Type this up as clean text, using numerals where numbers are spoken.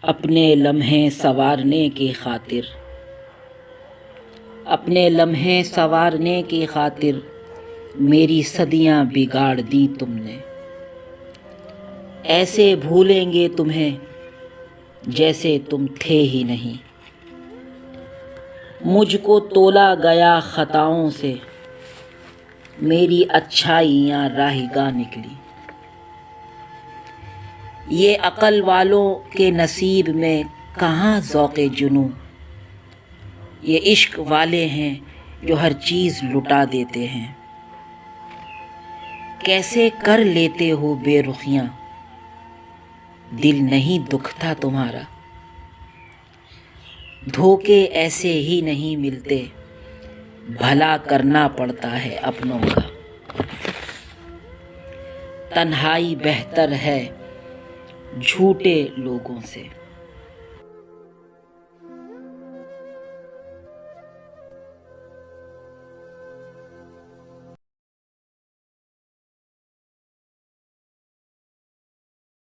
अपने लम्हे संवारने की खातिर, अपने लम्हे संवारने की खातिर मेरी सदियां बिगाड़ दी तुमने। ऐसे भूलेंगे तुम्हें जैसे तुम थे ही नहीं। मुझको तोला गया खताओं से, मेरी अच्छाइयाँ राहिगा निकली। ये अक़ल वालों के नसीब में कहाँ ज़ौक़े जुनूं। ये इश्क वाले हैं जो हर चीज़ लुटा देते हैं। कैसे कर लेते हो बेरुखियाँ, दिल नहीं दुखता तुम्हारा। धोखे ऐसे ही नहीं मिलते, भला करना पड़ता है अपनों का। तन्हाई बेहतर है झूठे लोगों से।